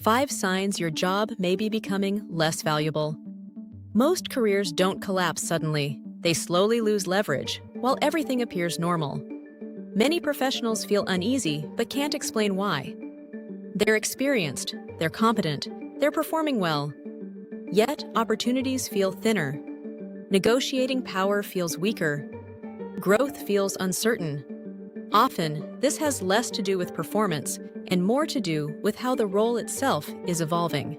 5 signs your job may be becoming less valuable. Most careers don't collapse suddenly. They slowly lose leverage, while everything appears normal. Many professionals feel uneasy but can't explain why. They're experienced, they're competent, they're performing well. Yet, opportunities feel thinner. Negotiating power feels weaker. Growth feels uncertain. Often, this has less to do with performance and more to do with how the role itself is evolving.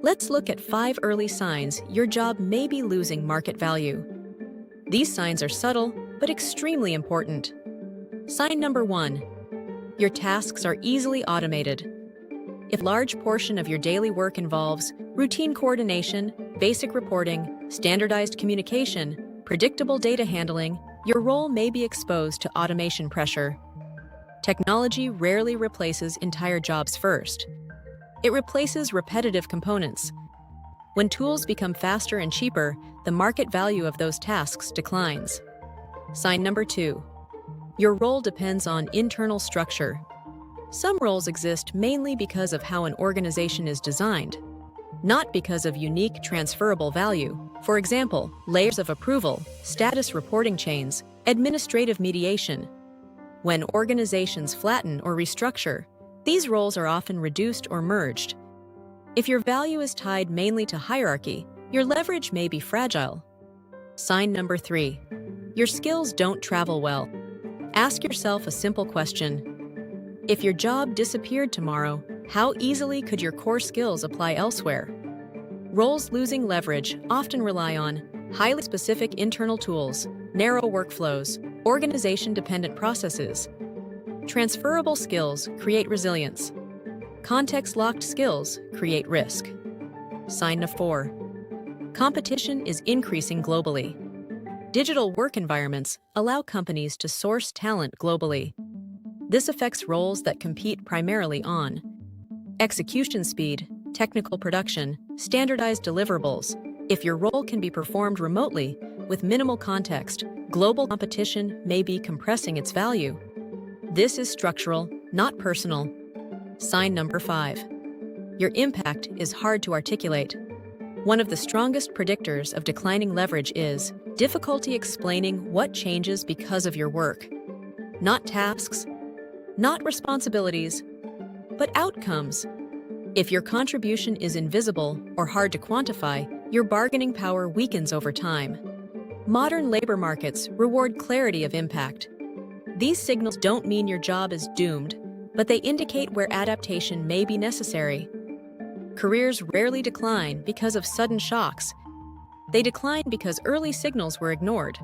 Let's look at 5 early signs your job may be losing market value. These signs are subtle, but extremely important. Sign number 1. Your tasks are easily automated. If a large portion of your daily work involves routine coordination, basic reporting, standardized communication, predictable data handling, your role may be exposed to automation pressure. Technology rarely replaces entire jobs first. It replaces repetitive components. When tools become faster and cheaper, the market value of those tasks declines. Sign number 2. Your role depends on internal structure. Some roles exist mainly because of how an organization is designed, not because of unique transferable value. For example, layers of approval, status reporting chains, administrative mediation. When organizations flatten or restructure, these roles are often reduced or merged. If your value is tied mainly to hierarchy, your leverage may be fragile. Sign number 3. Your skills don't travel well. Ask yourself a simple question. If your job disappeared tomorrow, how easily could your core skills apply elsewhere? Roles losing leverage often rely on highly specific internal tools, narrow workflows, organization-dependent processes. Transferable skills create resilience. Context-locked skills create risk. Sign number 4. Competition is increasing globally. Digital work environments allow companies to source talent globally. This affects roles that compete primarily on execution speed, technical production, standardized deliverables. If your role can be performed remotely with minimal context, global competition may be compressing its value. This is structural, not personal. Sign number 5. Your impact is hard to articulate. One of the strongest predictors of declining leverage is difficulty explaining what changes because of your work. Not tasks, not responsibilities, but outcomes. If your contribution is invisible or hard to quantify, your bargaining power weakens over time. Modern labor markets reward clarity of impact. These signals don't mean your job is doomed, but they indicate where adaptation may be necessary. Careers rarely decline because of sudden shocks. They decline because early signals were ignored.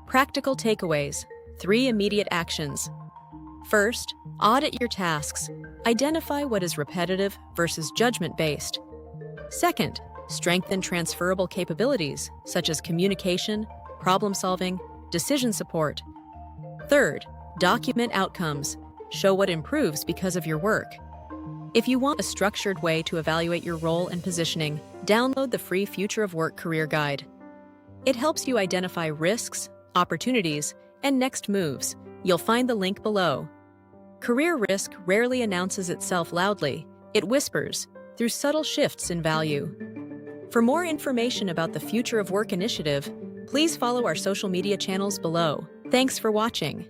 Practical takeaways: 3 immediate actions. First, audit your tasks. Identify what is repetitive versus judgment-based. Second, strengthen transferable capabilities such as communication, problem-solving, decision support. Third, document outcomes. Show what improves because of your work. If you want a structured way to evaluate your role and positioning, download the free Future of Work Career Guide. It helps you identify risks, opportunities, and next moves. You'll find the link below. Career risk rarely announces itself loudly. It whispers through subtle shifts in value. For more information about the Future of Work initiative, please follow our social media channels below. Thanks for watching.